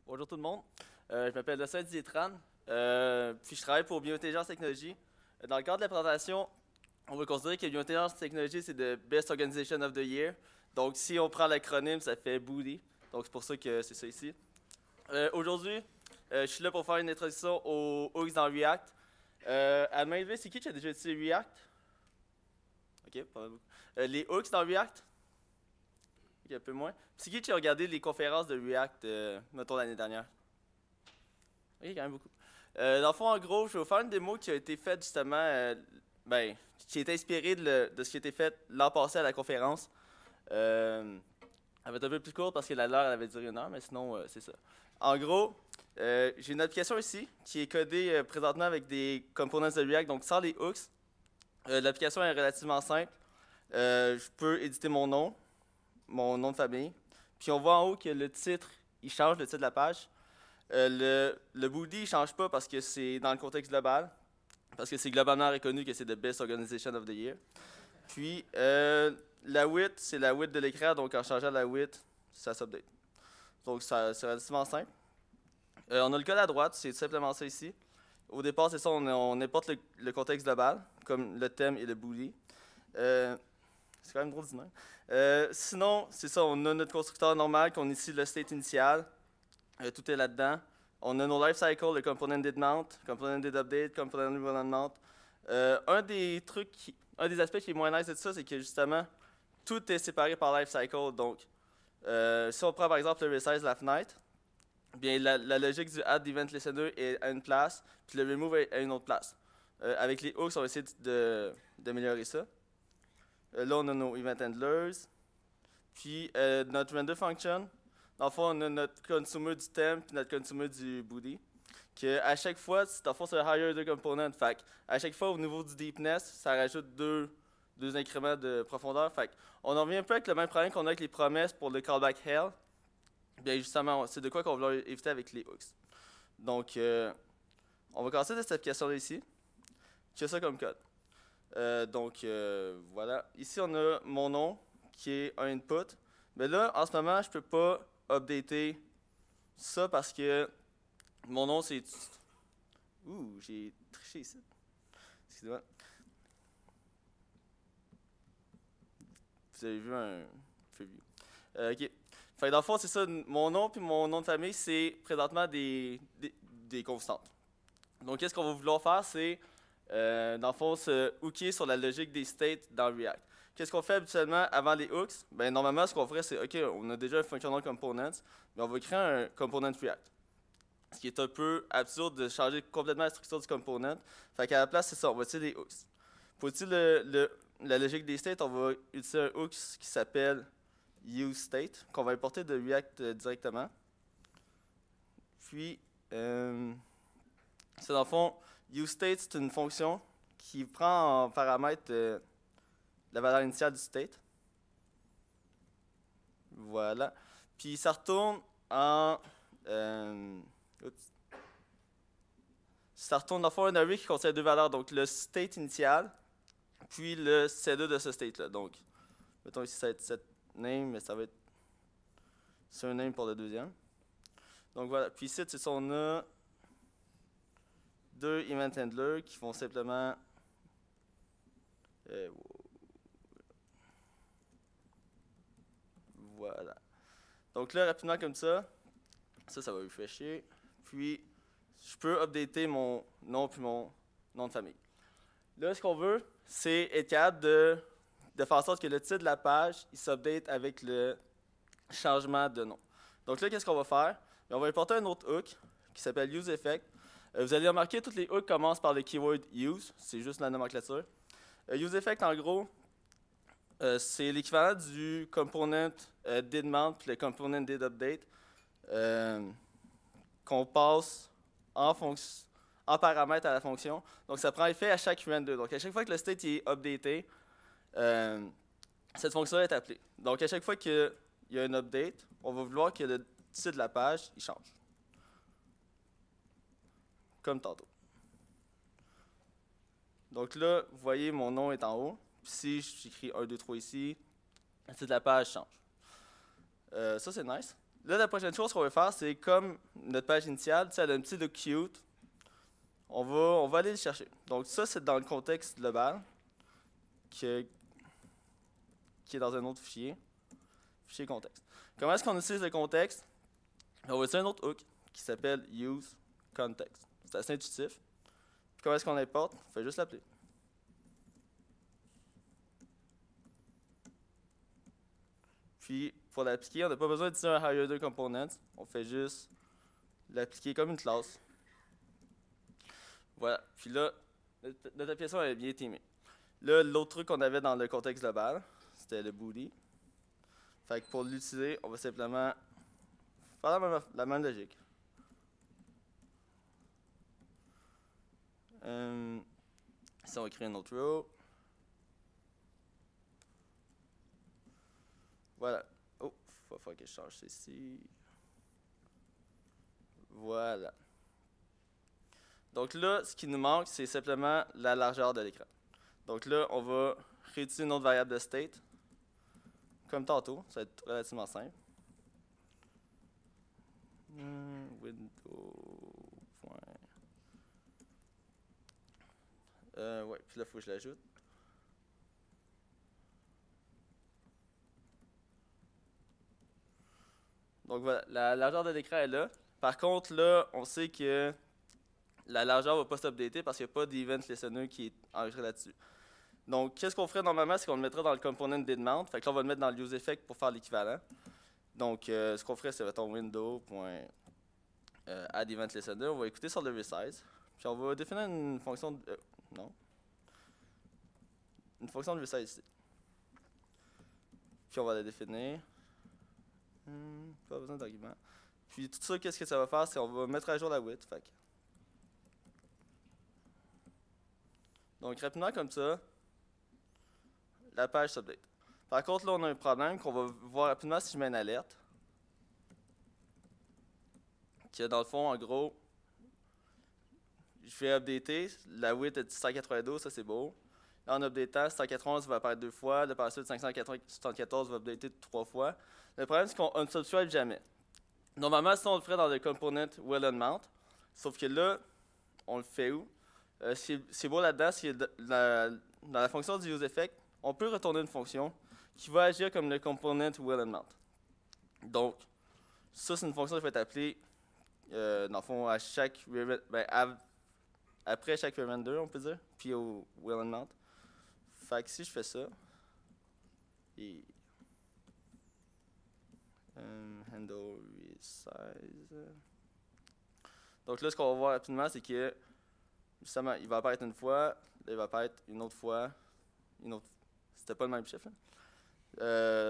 Bonjour tout le monde. Je m'appelle Dossin Dietran, puis je travaille pour Biointelligence Technologies. Dans le cadre de la présentation, on va considérer que Biointelligence Technologies, c'est the Best Organization of the Year. Donc, si on prend l'acronyme, ça fait BOODY. Donc, c'est pour ça que c'est ça ici. Aujourd'hui, je suis là pour faire une introduction aux hooks dans React. À main levée, c'est qui a déjà utilisé React? Ok, pas mal beaucoup. Les hooks dans React? Ok, un peu moins. C'est qui a regardé les conférences de React, mettons, l'année dernière? Ok, quand même beaucoup. Dans le fond, en gros, je vais vous faire une démo qui a été faite justement, qui est inspirée de ce qui a été fait l'an passé à la conférence. Elle va être un peu plus courte parce que la leur, elle avait duré 1 heure, mais sinon, c'est ça. En gros, j'ai une application ici qui est codée présentement avec des components de React, donc sans les hooks. L'application est relativement simple. Je peux éditer mon nom de famille. Puis on voit en haut que le titre, il change, le titre de la page. Le booty ne change pas parce que c'est dans le contexte global, parce que c'est globalement reconnu que c'est the best organization of the year. Puis, la width, c'est la width de l'écran, donc en changeant la width, ça s'update. Donc, c'est relativement simple. On a le code à droite, c'est tout simplement ça ici. Au départ, c'est ça, on importe le contexte global, comme le thème et le booty. C'est quand même drôle d'y sinon, c'est ça, on a notre constructeur normal, qu'on ici le state initial. Tout est là-dedans. On a nos lifecycle, le component did mount, component did update, component run mount. Un des aspects qui est moins nice de tout ça, c'est que justement, tout est séparé par lifecycle. Donc, si on prend par exemple le resize la fenêtre, bien la logique du add event listener est à une place, puis le remove est à une autre place. Avec les hooks, on va essayer d'améliorer ça. Là, on a nos event handlers. Puis notre render function, dans le fond, on a notre consumer du temp et notre consumer du booty. Que à chaque fois, dans le fond, c'est un higher order component. Fait à chaque fois, au niveau du deepness, ça rajoute deux incréments de profondeur. Fait on en revient un peu avec le même problème qu'on a avec les promesses pour le callback hell. Bien justement, c'est de quoi qu'on veut éviter avec les hooks. Donc, on va commencer de cette application-là ici, qui a ça comme code. Voilà. Ici, on a mon nom, qui est un input. Mais là, en ce moment, je peux pas updater ça parce que mon nom, c'est... Ouh, j'ai triché ici. Excusez-moi. Vous avez vu un preview. OK. Fait dans le fond, c'est ça. Mon nom puis mon nom de famille, c'est présentement des constantes. Donc, qu'est-ce qu'on va vouloir faire, c'est, dans le fond, se hooker sur la logique des states dans React. Qu'est-ce qu'on fait habituellement avant les hooks? Ben, normalement, ce qu'on ferait, c'est, OK, on a déjà un functional component, mais on va créer un component React. Ce qui est un peu absurde de changer complètement la structure du component. Fait qu'à la place, c'est ça, on va utiliser les hooks. Pour utiliser la logique des states, on va utiliser un hook qui s'appelle useState, qu'on va importer de React directement. Puis, c'est dans le fond, useState, c'est une fonction qui prend en paramètre la valeur initiale du state. Voilà. Puis ça retourne en... ça retourne dans le fond un array qui contient 2 valeurs. Donc le state initial, puis le C2 de ce state-là. Donc, mettons ici ça va être set name, mais ça va être surname pour le deuxième. Donc voilà. Puis ici, c'est ça, on a 2 event handlers qui font simplement... voilà. Donc là, rapidement comme ça va refresher. Puis, je peux updater mon nom puis mon nom de famille. Là, ce qu'on veut, c'est être capable de faire en sorte que le titre de la page, il s'update avec le changement de nom. Donc là, qu'est-ce qu'on va faire? On va importer un autre hook qui s'appelle useEffect. Vous allez remarquer, tous les hooks commencent par le keyword use. C'est juste la nomenclature. useEffect, en gros, c'est l'équivalent du component didMount puis le component didUpdate qu'on passe en paramètre à la fonction. Donc, ça prend effet à chaque render. Donc, à chaque fois que le state est updaté, cette fonction est appelée. Donc, à chaque fois qu'il y a un update, on va vouloir que le titre de la page il change. Comme tantôt. Donc là, vous voyez, mon nom est en haut. Puis si j'écris 1, 2, 3 ici, le titre de la page change. Ça, c'est nice. là, la prochaine chose qu'on va faire, c'est comme notre page initiale, elle a un petit look cute. On va aller le chercher. Donc ça, c'est dans le contexte global, qui est dans un autre fichier contexte. Comment est-ce qu'on utilise le contexte? On va utiliser un autre hook qui s'appelle useContext. C'est assez intuitif. Puis comment est-ce qu'on l'importe? On fait juste l'appeler. Puis, pour l'appliquer, on n'a pas besoin d'utiliser un higher component. On fait juste l'appliquer comme une classe. Voilà. Puis là, notre application est bien timée. Là, l'autre truc qu'on avait dans le contexte global, c'était le booty. Fait que pour l'utiliser, on va simplement faire la même logique. Ici, on va créer une autre row. Voilà. Oh, il va falloir que je change ceci. Voilà. Donc là, ce qui nous manque, c'est simplement la largeur de l'écran. Donc là, on va réutiliser une autre variable de state. Comme tantôt, ça va être relativement simple. Window. Ouais, puis là, il faut que je l'ajoute. Donc voilà, la largeur de l'écran est là. Par contre, là, on sait que la largeur ne va pas s'updater parce qu'il n'y a pas d'event listener qui est enregistré là-dessus. Donc, qu'est-ce qu'on ferait normalement, c'est qu'on le mettrait dans le component didMount. Fait que là, on va le mettre dans le useEffect pour faire l'équivalent. Donc, ce qu'on ferait, c'est mettons window.addEventListener. On va écouter sur le resize. Puis on va définir une fonction de... non. Une fonction de resize ici. Puis on va la définir. Pas besoin d'argument. Puis tout ça, qu'est-ce que ça va faire? C'est qu'on va mettre à jour la width. Fait. Donc rapidement comme ça, la page s'update. Par contre, là, on a un problème qu'on va voir rapidement si je mets une alerte. Que dans le fond, en gros, je vais updater. La width est 192, ça c'est beau. Là, en updatant, 191 va apparaître 2 fois. Là, par la suite, 574 va updater 3 fois. Le problème, c'est qu'on unsubscribe jamais. Normalement, si on le ferait dans le component will_unmount, sauf que là, on le fait où? C'est beau là-dedans, c'est dans la fonction du useEffect, on peut retourner une fonction qui va agir comme le component will_unmount. Donc, ça, c'est une fonction qui va être appelée, dans le fond, à chaque après chaque render, on peut dire, puis au will_unmount. Fait que si je fais ça, et handle resize. Donc là, ce qu'on va voir rapidement, c'est que justement, il va apparaître une fois, là, il va apparaître une autre fois, une autre. C'était pas le même chiffre.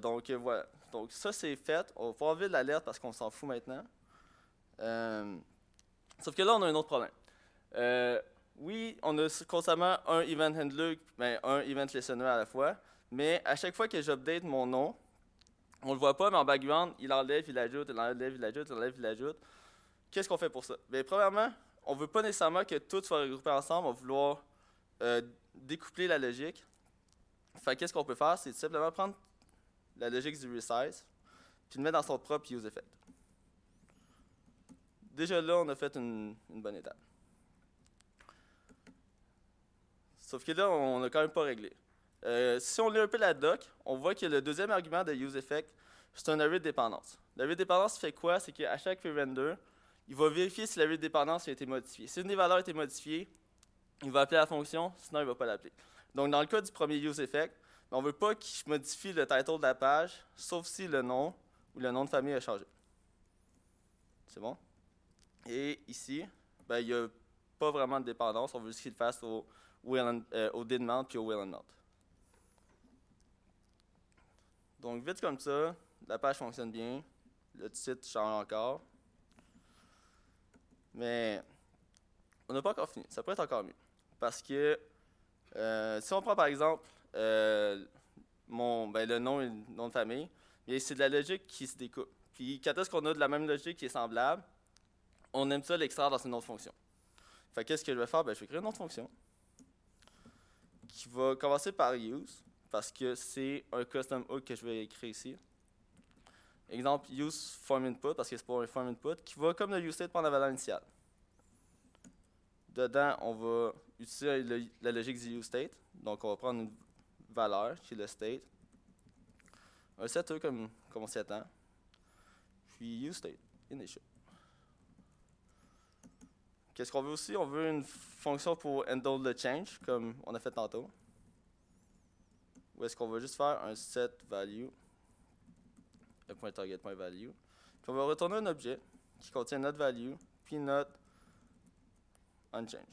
Donc voilà. Donc ça, c'est fait. On va pas enlever l'alerte parce qu'on s'en fout maintenant. Sauf que là, on a un autre problème. Oui, on a constamment un event handler, un event listener à la fois, mais à chaque fois que j'update mon nom, on le voit pas, mais en background, il enlève, il ajoute, il enlève, il ajoute, il enlève, il ajoute. Qu'est-ce qu'on fait pour ça? Bien, premièrement, on ne veut pas nécessairement que tout soit regroupé ensemble, on va vouloir découpler la logique. Fait qu'est-ce qu'on peut faire? C'est tout simplement prendre la logique du resize, puis le mettre dans son propre useEffect. Déjà là, on a fait une bonne étape. Sauf que là, on n'a quand même pas réglé. Si on lit un peu la doc, on voit que le deuxième argument de useEffect, c'est un array de dépendance. L'array de dépendance fait quoi? C'est qu'à chaque render, il va vérifier si l'array de dépendance a été modifié. Si une des valeurs a été modifiée, il va appeler la fonction, sinon il ne va pas l'appeler. Donc dans le cas du premier useEffect, on ne veut pas qu'il modifie le title de la page, sauf si le nom ou le nom de famille a changé. C'est bon? Et ici, ben, il n'y a pas vraiment de dépendance, on veut juste qu'il le fasse au didMount puis au will_unmount. Donc vite comme ça, la page fonctionne bien, le titre change encore. Mais on n'a pas encore fini, ça pourrait être encore mieux. Parce que si on prend par exemple le nom et le nom de famille, c'est de la logique qui se découpe. Puis quand est-ce qu'on a de la même logique qui est semblable, on aime ça l'extraire dans une autre fonction. Fait qu'est-ce que je vais faire? Ben, je vais créer une autre fonction qui va commencer par use, parce que c'est un custom hook que je vais écrire ici. exemple use form input, parce que c'est pour un form input, qui va comme le useState prendre la valeur initiale. Dedans, on va utiliser la logique du useState. Donc, on va prendre une valeur qui est le state. Un setter comme on s'y attend. Puis useState, initial. Qu'est-ce qu'on veut aussi? On veut une fonction pour handle the change, comme on a fait tantôt. Ou est-ce qu'on va juste faire un set value, .target.value. Puis on va retourner un objet qui contient notre value, puis notre unchanged.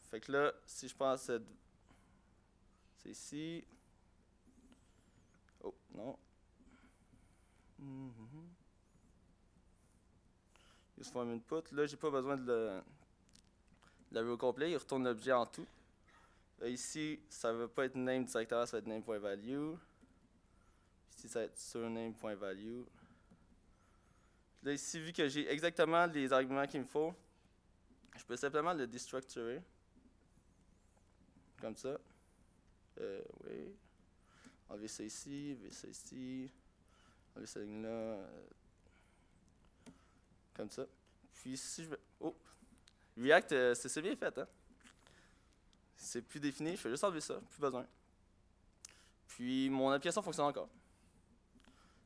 Fait que là, si je prends cette... C'est ici. Oh, non. Use form input. Là, j'ai pas besoin de la row complet. Il retourne l'objet en tout. Là, ici, ça ne va pas être name directement, ça va être name.value. Ici, ça va être surname.value. Là, ici, vu que j'ai exactement les arguments qu'il me faut, je peux simplement le destructurer. Comme ça. Oui. Enlever ça ici, enlever ça ici. Enlever cette ligne-là. Comme ça. Puis si je veux... Oh! React, c'est bien fait, hein? C'est plus défini, je fais juste enlever ça, plus besoin. Puis mon application fonctionne encore.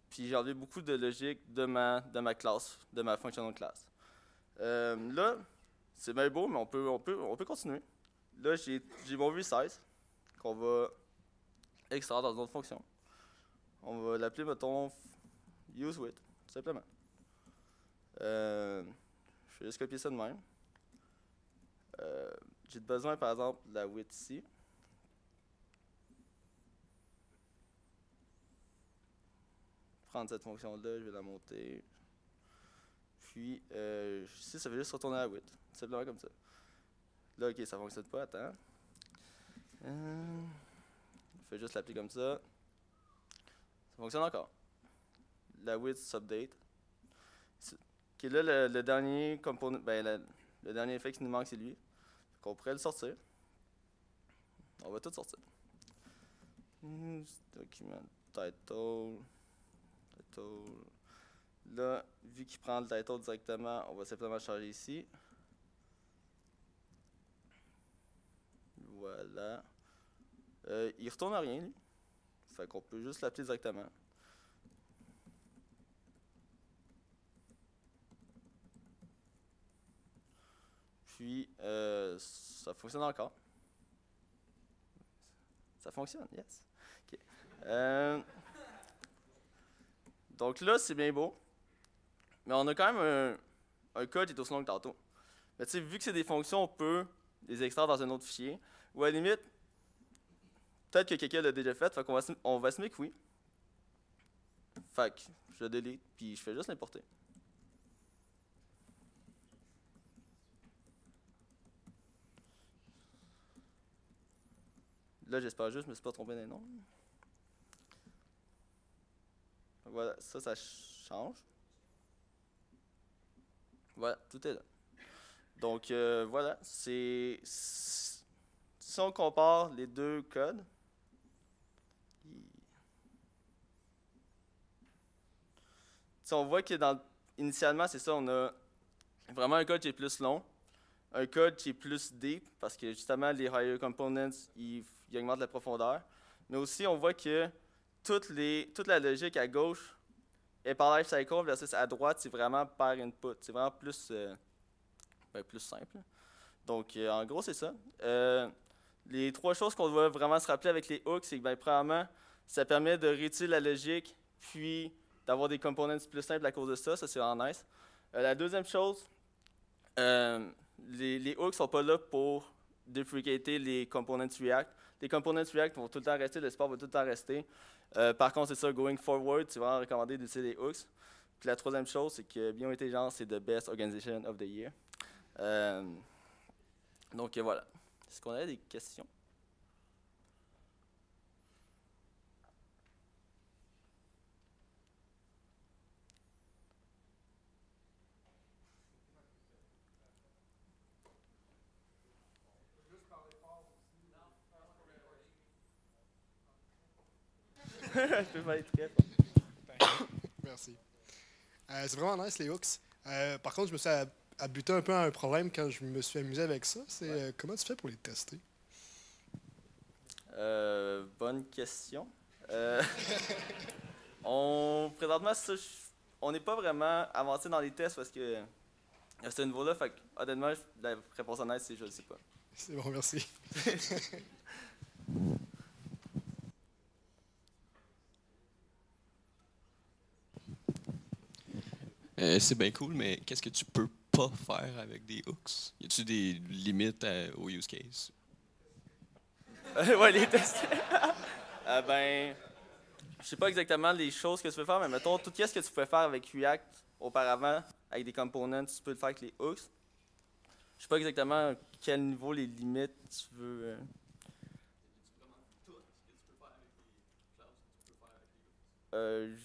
Puis j'ai enlevé beaucoup de logique de ma classe, de ma functional class. Là, c'est bien beau, mais on peut continuer. Là, j'ai mon resize qu'on va extraire dans une autre fonction. On va l'appeler, mettons, useWidth, tout simplement. Je vais juste copier ça de même. J'ai besoin, par exemple, de la width ici. Prendre cette fonction-là, je vais la monter. Puis, ici, ça veut juste retourner à la width. Simplement comme ça. Là, OK, ça ne fonctionne pas, attends. Je vais juste l'appeler comme ça. Ça fonctionne encore. La width s'update. OK, là, le dernier component, le dernier effet qui nous manque, c'est lui. On pourrait le sortir. On va tout sortir. Document title. Là, vu qu'il prend le title directement, on va simplement changer ici. Voilà. Il retourne à rien, lui. Fait qu'on peut juste l'appeler directement. Puis, ça fonctionne encore. Ça fonctionne, yes. Okay. Donc là, c'est bien beau. Mais on a quand même un code qui est aussi long que tantôt. Mais tu sais, vu que c'est des fonctions, on peut les extraire dans un autre fichier. Ou à la limite, peut-être que quelqu'un l'a déjà fait, on va estimer que oui. Fait que je le delete, puis je fais juste l'importer. Là, j'espère juste que je ne me suis pas trompé d'un nom. Voilà, ça change. Voilà, tout est là. Donc, voilà, si on compare les deux codes, on voit que initialement, c'est ça, on a vraiment un code qui est plus long, un code qui est plus deep, parce que justement, les higher components, ils augmentent la profondeur. Mais aussi, on voit que toute la logique à gauche est par lifecycle versus à droite, c'est vraiment par input. C'est vraiment plus, plus simple. Donc, en gros, c'est ça. Les trois choses qu'on doit vraiment se rappeler avec les hooks, c'est que, premièrement, ça permet de réutiliser la logique, puis d'avoir des components plus simples à cause de ça. Ça, c'est vraiment nice. La deuxième chose, les hooks ne sont pas là pour deprecater les components React. Les components React vont tout le temps rester, le support va tout le temps rester. Par contre, c'est ça, going forward, c'est vraiment recommandé d'utiliser les hooks. Puis la troisième chose, c'est que Biointelligence, c'est the best organization of the year. Donc voilà. Est-ce qu'on a des questions? Je peux pas être très fort. Merci. C'est vraiment nice, les hooks. Par contre, je me suis abuté un peu à un problème quand je me suis amusé avec ça. C'est comment tu fais pour les tester? Bonne question. Présentement, ça, on n'est pas vraiment avancé dans les tests parce que à ce niveau-là, fait que, honnêtement, la réponse honnête, c'est je ne sais pas. C'est bon, merci. C'est bien cool, mais qu'est-ce que tu peux pas faire avec des hooks? Y a-tu des limites au use case? Ouais, les tests. Ben, je sais pas exactement les choses que tu peux faire, mais mettons, tout ce que tu pouvais faire avec React auparavant, avec des components, tu peux le faire avec les hooks. Je sais pas exactement à quel niveau les limites tu veux.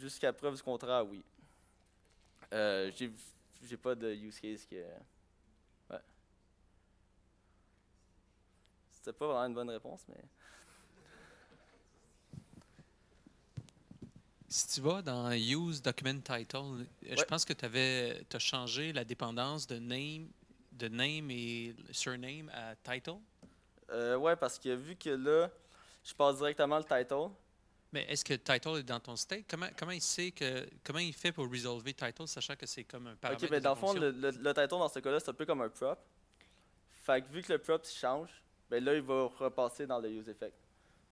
Jusqu'à preuve du contraire, oui. J'ai pas de use case que. Ouais. C'était pas vraiment une bonne réponse, mais. Si tu vas dans Use Document Title, je pense que tu as changé la dépendance de name et surname à title. Ouais, parce que vu que là, je passe directement le title. Mais est-ce que title est dans ton state? Comment il fait pour résolver title, sachant que c'est comme un paramètre? Ok, ben dans le fond, le title dans ce cas-là, c'est un peu comme un prop. Fait que vu que le prop change, ben là, il va repasser dans le use effect.